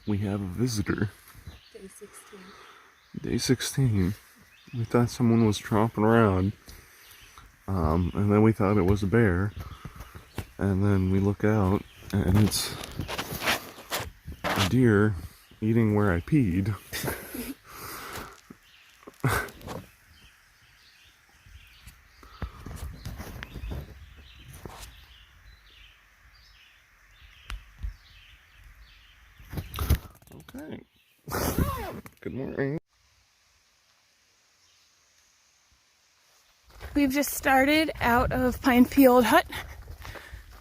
we have a visitor. Day 16. Day 16. We thought someone was tromping around. And then we thought it was a bear. And then we look out and it's a deer eating where I peed. Okay. Good morning. We've just started out of Pinefield Hut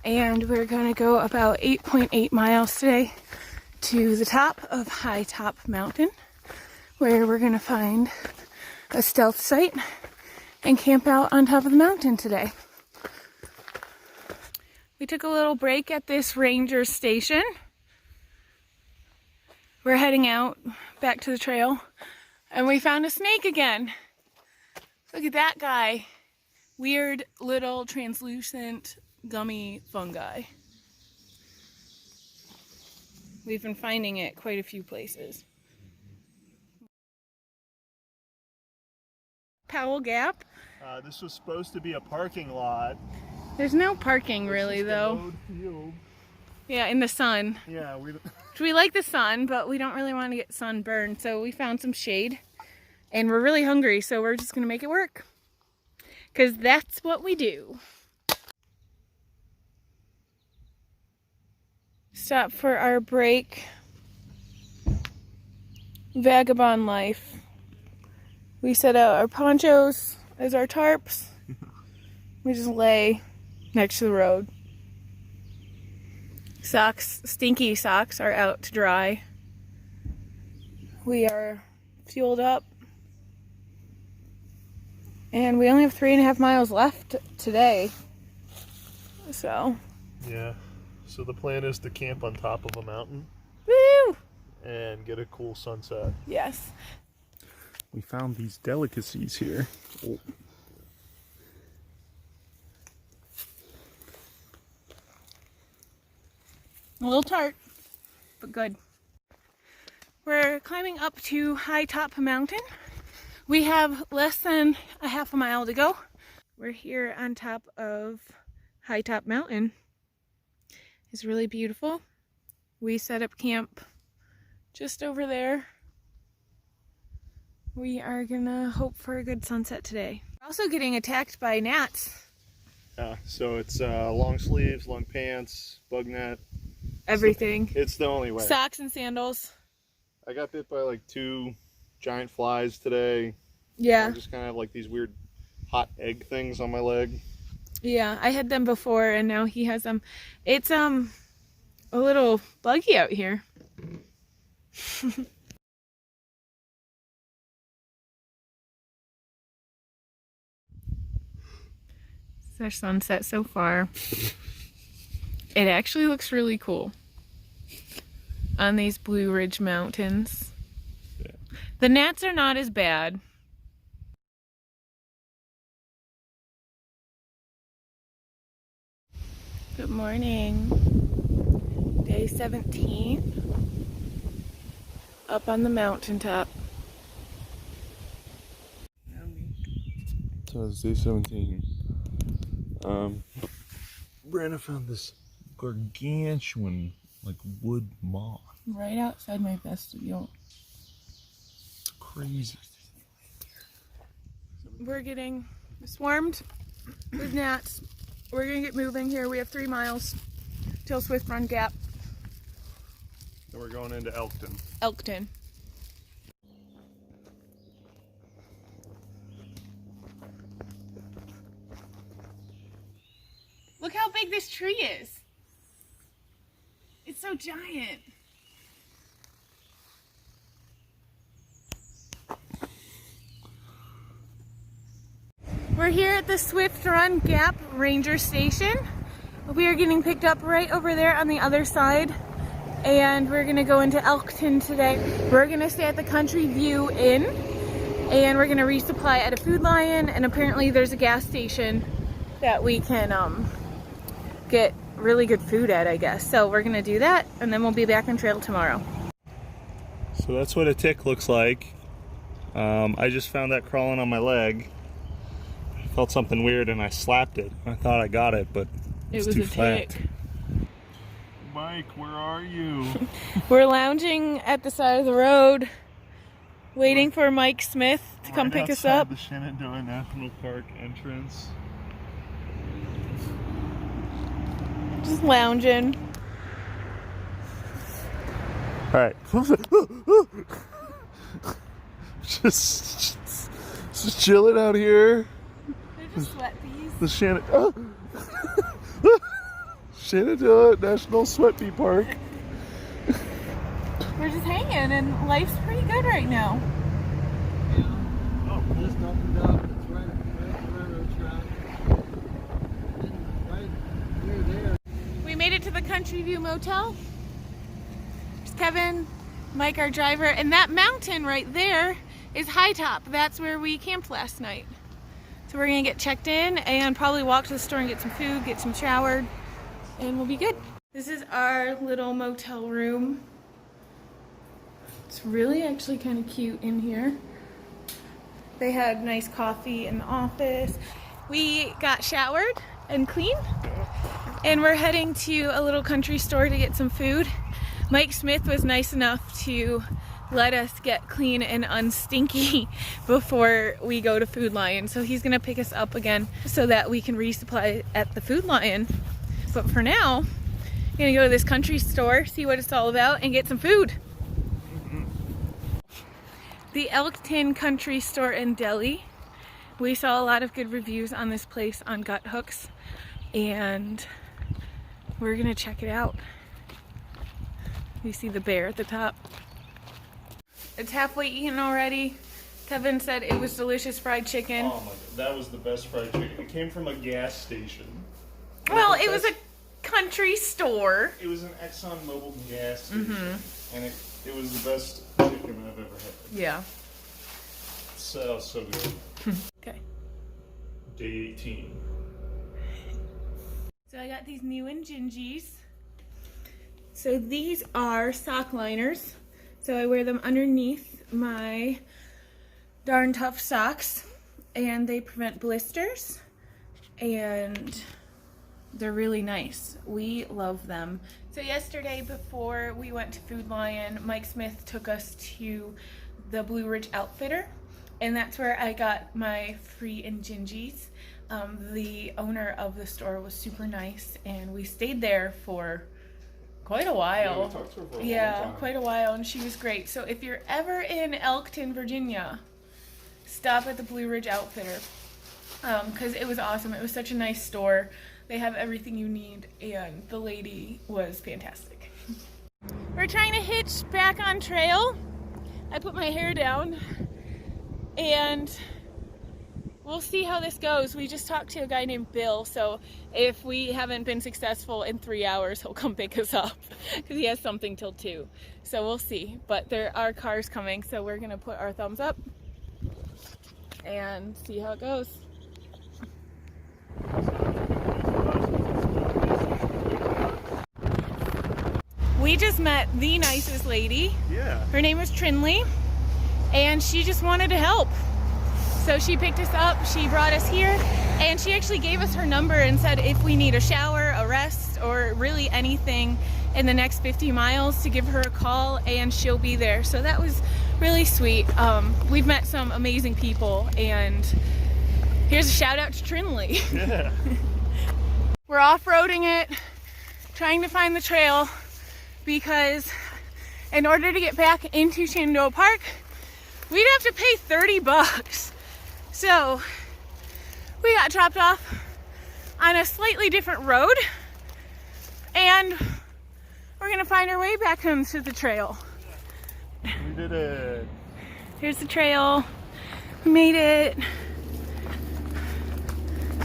and we're going to go about 8.8 miles today to the top of High Top Mountain, where we're going to find a stealth site and camp out on top of the mountain today. We took a little break at this ranger station. We're heading out back to the trail and we found a snake again. Look at that guy. Weird little translucent gummy fungi. We've been finding it quite a few places. Powell Gap. This was supposed to be a parking lot. There's no parking really though. Yeah, in the sun. Yeah, We like the sun, but we don't really want to get sunburned, so we found some shade. And we're really hungry, so we're just gonna make it work. 'Cause that's what we do. Stop for our break. Vagabond life. We set out our ponchos as our tarps. We just lay next to the road. Socks, stinky socks, are out to dry. We are fueled up. And we only have 3.5 miles left today. So. Yeah. So the plan is to camp on top of a mountain. Woo! And get a cool sunset. Yes. We found these delicacies here. Oh. A little tart, but good. We're climbing up to High Top Mountain. We have less than a half a mile to go. We're here on top of High Top Mountain. It's really beautiful. We set up camp just over there. We are gonna hope for a good sunset today. We're also getting attacked by gnats. Yeah, so it's long sleeves, long pants, bug net. Everything. It's the only way. Socks and sandals. I got bit by like 2 giant flies today. Yeah. I just kind of have like these weird hot egg things on my leg. Yeah, I had them before and now he has them. It's a little buggy out here. It's our sunset so far. It actually looks really cool on these Blue Ridge Mountains. Yeah. The gnats are not as bad. Good morning. Day 17. Up on the mountaintop. So it's day 17. Brandon found this gargantuan, like, wood moth. Right outside my vestibule. It's crazy. We're getting swarmed with gnats. We're gonna get moving here. We have 3 miles till Swift Run Gap. And we're going into Elkton. Elkton. Look how big this tree is. It's so giant. We're here at the Swift Run Gap Ranger Station. We are getting picked up right over there on the other side. And we're gonna go into Elkton today. We're gonna stay at the Country View Inn. And we're gonna resupply at a Food Lion. And apparently there's a gas station that we can get really good food at, I guess. So we're gonna do that and then we'll be back on trail tomorrow. So that's what a tick looks like. I just found that crawling on my leg. I felt something weird and I slapped it. I thought I got it, but It it's was too a flat. tick. Mike, where are you? We're lounging at the side of the road, waiting for Mike Smith to come pick us up. The Shenandoah National Park entrance. Just lounging. All right. just chilling out here. They're just sweat bees. The Shenandoah National Sweat Bee Park. We're just hanging, and life's pretty good right now. Oh, Just opened up. It's right at the railroad track. And right near there. We made it to the Country View Motel. There's Kevin, Mike, our driver, and that mountain right there is High Top. That's where we camped last night. So we're gonna get checked in and probably walk to the store and get some food, get some showered, and we'll be good. This is our little motel room. It's really actually kind of cute in here. They had nice coffee in the office. We got showered and clean, and we're heading to a little country store to get some food. Mike Smith was nice enough to let us get clean and unstinky before we go to Food Lion. So he's gonna pick us up again so that we can resupply at the Food Lion. But for now, I'm gonna go to this country store, see what it's all about, and get some food. The Elkton Country Store and Deli. We saw a lot of good reviews on this place on Gut Hooks, and we're gonna check it out. You see the bear at the top. It's halfway eaten already. Kevin said it was delicious fried chicken. Oh my god, that was the best fried chicken. It came from a gas station. Well, it was a country store. It was an Exxon Mobil gas station, and it was the best chicken I've ever had. Yeah. So good. Okay. Day 18. So I got these new Injingies. So these are sock liners. So I wear them underneath my Darn Tough socks, and they prevent blisters, and they're really nice. We love them. So yesterday before we went to Food Lion, Mike Smith took us to the Blue Ridge Outfitter, and that's where I got my free Injingies. The owner of the store was super nice, and we stayed there for quite a while. Yeah, we talked to her for a long time. Quite a while, and she was great. So if you're ever in Elkton, Virginia, stop at the Blue Ridge Outfitter, because it was awesome. It was such a nice store. They have everything you need, and the lady was fantastic. We're trying to hitch back on trail. I put my hair down, and we'll see how this goes. We just talked to a guy named Bill, so if we haven't been successful in 3 hours, he'll come pick us up because he has something till 2. So we'll see. But there are cars coming, so we're gonna put our thumbs up and see how it goes. We just met the nicest lady. Yeah. Her name was Trinley, and she just wanted to help. So she picked us up, she brought us here, and she actually gave us her number and said if we need a shower, a rest, or really anything in the next 50 miles to give her a call, and she'll be there. So that was really sweet. We've met some amazing people, and here's a shout out to Trinley. Yeah. We're off-roading it, trying to find the trail, because in order to get back into Shenandoah Park, we'd have to pay 30 bucks. So we got dropped off on a slightly different road, and we're gonna find our way back home to the trail. We did it. Here's the trail. We made it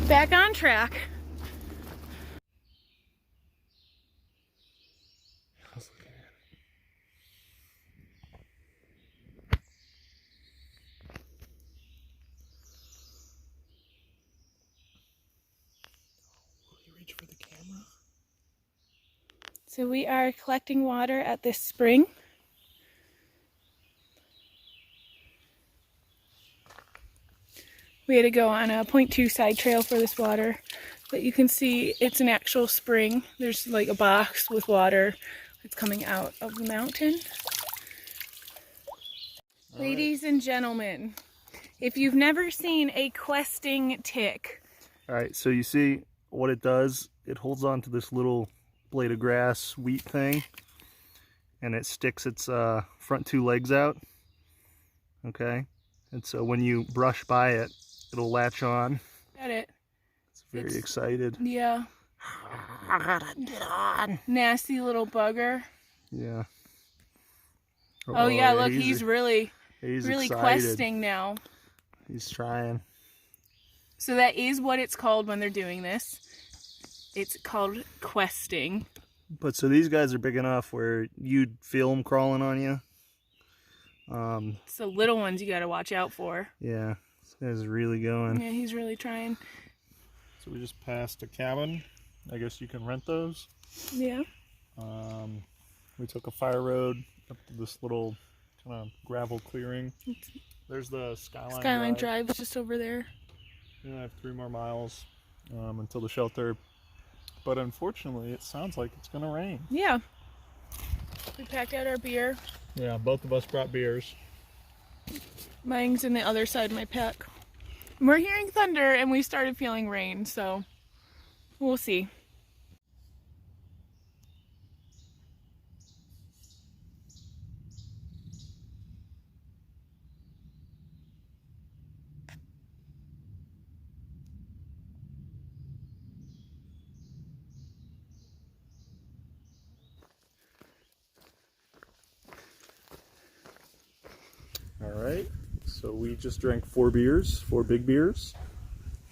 back on track. Reach for the camera. So we are collecting water at this spring. We had to go on a 0.2 side trail for this water. But you can see it's an actual spring. There's like a box with water that's coming out of the mountain. Ladies and gentlemen, if you've never seen a questing tick. All right, so you see what it does? It holds on to this little blade of grass, wheat thing, and it sticks its front two legs out. Okay, and so when you brush by it, it'll latch on. Got it. It's very excited. Yeah. I gotta get on. Nasty little bugger. Yeah. Oh yeah, look, he's really excited. questing now. He's trying. So that is what it's called when they're doing this. It's called questing. But so these guys are big enough where you'd feel them crawling on you. It's the little ones you gotta watch out for. Yeah, this guy's really going. Yeah, he's really trying. So we just passed a cabin. I guess you can rent those. Yeah. We took a fire road up to this little kind of gravel clearing. There's the Skyline Drive is just over there. Yeah, I have 3 more miles until the shelter. But unfortunately, it sounds like it's gonna rain. Yeah. We packed out our beer. Yeah, both of us brought beers. Mine's in the other side of my pack. We're hearing thunder and we started feeling rain, so we'll see. All right, so we just drank 4 beers, 4 big beers,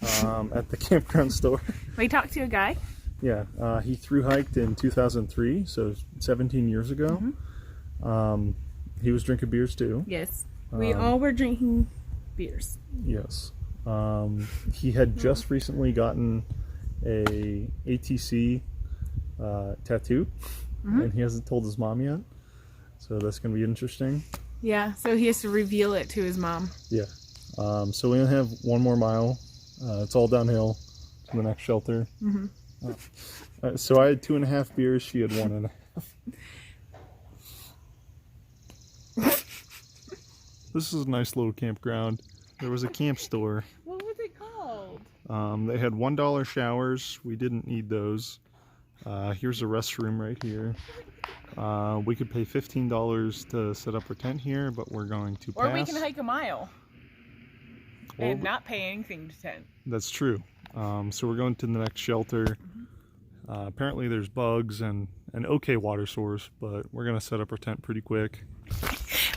at the campground store. We talked to a guy. Yeah, he thru hiked in 2003, so 17 years ago. Mm-hmm. He was drinking beers too. Yes. We all were drinking beers. Yes. He had just recently gotten a ATC tattoo, and he hasn't told his mom yet, so that's going to be interesting. Yeah, so he has to reveal it to his mom. Yeah. So we only have 1 more mile. It's all downhill to the next shelter. Mm-hmm. So I had 2.5 beers. She had 1.5. This is a nice little campground. There was a camp store. What was it called? They had $1 showers. We didn't need those. Here's a restroom right here. We could pay $15 to set up our tent here, but we're going to pass. Or we can hike a mile and not pay anything to tent. That's true. So we're going to the next shelter. Apparently there's bugs and an okay water source, but we're going to set up our tent pretty quick.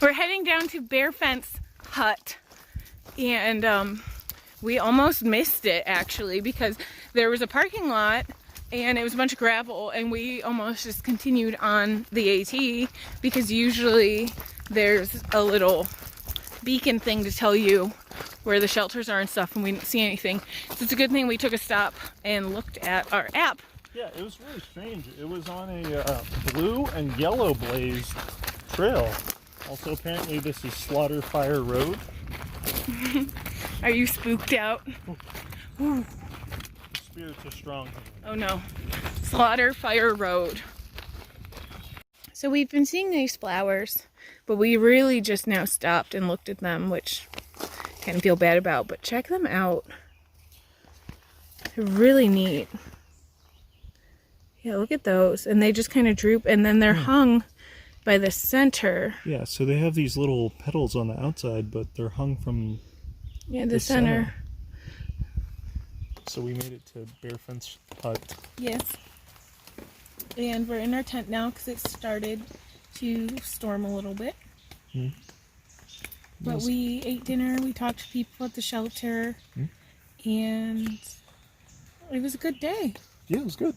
We're heading down to Bearfence Hut, and we almost missed it actually because there was a parking lot and it was a bunch of gravel, and we almost just continued on the AT because usually there's a little beacon thing to tell you where the shelters are and stuff, and we didn't see anything. So it's a good thing we took a stop and looked at our app. Yeah, it was really strange. It was on a blue and yellow blazed trail. Also, apparently this is Slaughter Fire Road. Are you spooked out? The spirits are strong. Oh no. Slaughter Fire Road. So we've been seeing these flowers, but we really just now stopped and looked at them, which I kind of feel bad about, but check them out. They're really neat. Yeah, look at those. And they just kind of droop, and then they're hung by the center. Yeah, so they have these little petals on the outside, but they're hung from the center. So we made it to Bearfence Hut. Yes. And we're in our tent now because it started to storm a little bit. But we ate dinner, we talked to people at the shelter, and it was a good day. Yeah, it was good.